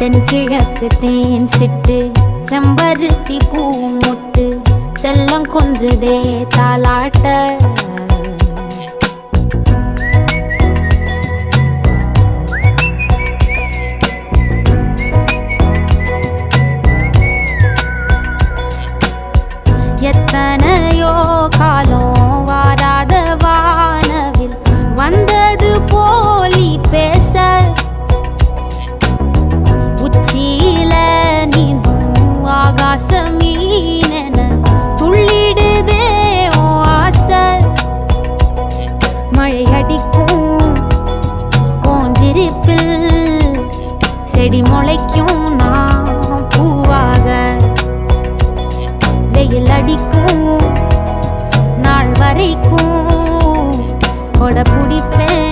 தென்கிழக்கு தேன் சிட்டு செம்பருத்தி பூ முட்டு செல்லம் கொஞ்சுதே தாலாட்ட எத்தனையோ காலம் வாராத வானவில் வந்தது போலி பேச உச்சியில நீந்தும் ஆகாச மீனென துள்ளிடுதே ஓ ஆசை மழை அடிக்கும் ஓஞ்சிருப்பில் செடி முளைக்கும் நான் பூவாக வெயில் அடிக்கும் நாள் வரைக்கும் கொடை பிடிப்பேன்